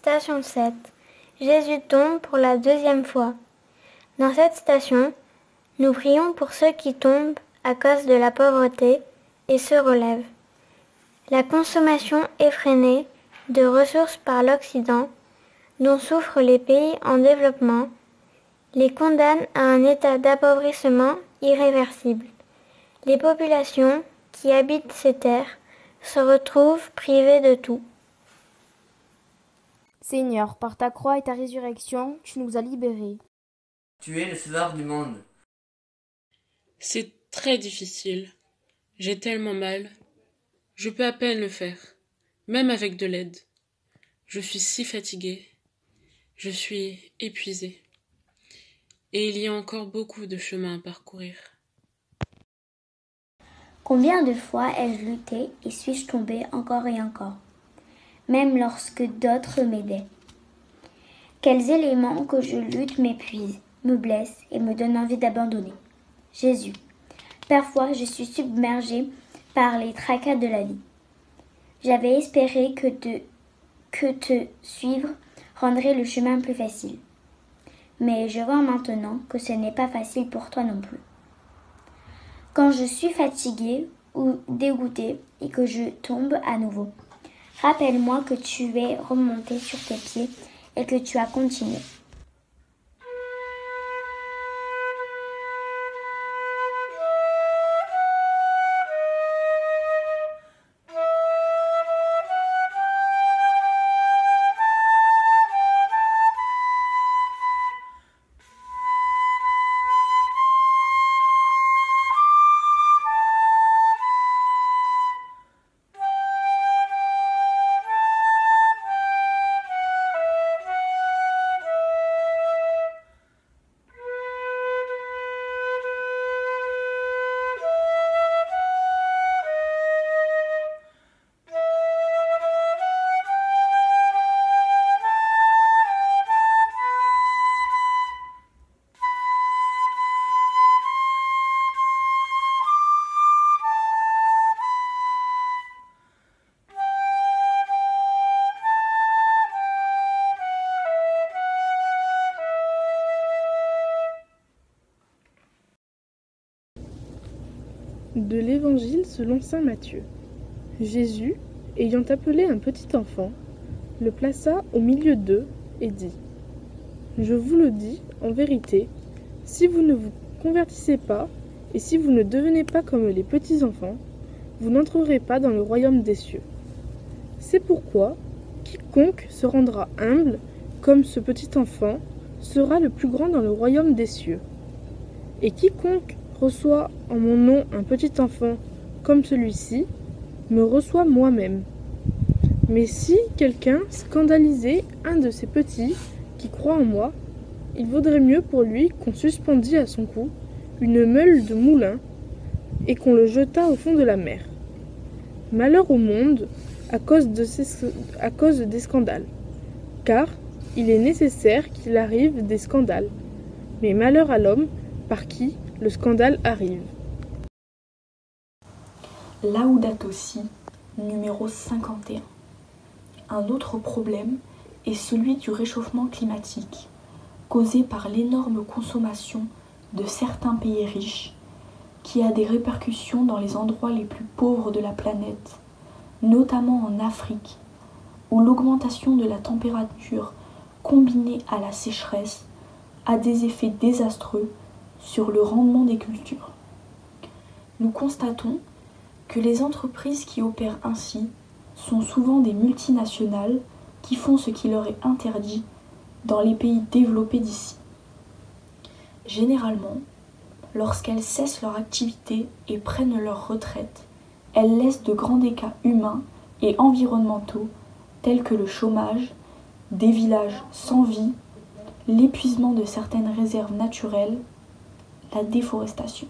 Station 7. Jésus tombe pour la 2e fois. Dans cette station, nous prions pour ceux qui tombent à cause de la pauvreté et se relèvent. La consommation effrénée de ressources par l'Occident, dont souffrent les pays en développement, les condamne à un état d'appauvrissement irréversible. Les populations qui habitent ces terres se retrouvent privées de tout. Seigneur, par ta croix et ta résurrection, tu nous as libérés. Tu es le sauveur du monde. C'est très difficile. J'ai tellement mal. Je peux à peine le faire, même avec de l'aide. Je suis si fatiguée. Je suis épuisée. Et il y a encore beaucoup de chemin à parcourir. Combien de fois ai-je lutté et suis-je tombée encore et encore, même lorsque d'autres m'aidaient? Quels éléments que je lutte m'épuisent, me blessent et me donnent envie d'abandonner. Jésus, parfois je suis submergée par les tracas de la vie. J'avais espéré que te suivre rendrait le chemin plus facile. Mais je vois maintenant que ce n'est pas facile pour toi non plus. Quand je suis fatiguée ou dégoûtée et que je tombe à nouveau, rappelle-moi que tu es remonté sur tes pieds et que tu as continué. De l'Évangile selon saint Matthieu. Jésus, ayant appelé un petit enfant, le plaça au milieu d'eux et dit : Je vous le dis en vérité, si vous ne vous convertissez pas et si vous ne devenez pas comme les petits enfants, vous n'entrerez pas dans le royaume des cieux. C'est pourquoi quiconque se rendra humble comme ce petit enfant sera le plus grand dans le royaume des cieux. Et quiconque reçoit en mon nom un petit enfant comme celui-ci, me reçoit moi-même. Mais si quelqu'un scandalisait un de ces petits qui croient en moi, il vaudrait mieux pour lui qu'on suspendît à son cou une meule de moulin et qu'on le jetât au fond de la mer. Malheur au monde à cause des scandales, car il est nécessaire qu'il arrive des scandales, mais malheur à l'homme par qui le scandale arrive. Laudato Si, numéro 51. Un autre problème est celui du réchauffement climatique, causé par l'énorme consommation de certains pays riches, qui a des répercussions dans les endroits les plus pauvres de la planète, notamment en Afrique, où l'augmentation de la température combinée à la sécheresse a des effets désastreux sur le rendement des cultures. Nous constatons que les entreprises qui opèrent ainsi sont souvent des multinationales qui font ce qui leur est interdit dans les pays développés d'ici. Généralement, lorsqu'elles cessent leur activité et prennent leur retraite, elles laissent de grands dégâts humains et environnementaux tels que le chômage, des villages sans vie, l'épuisement de certaines réserves naturelles, la déforestation.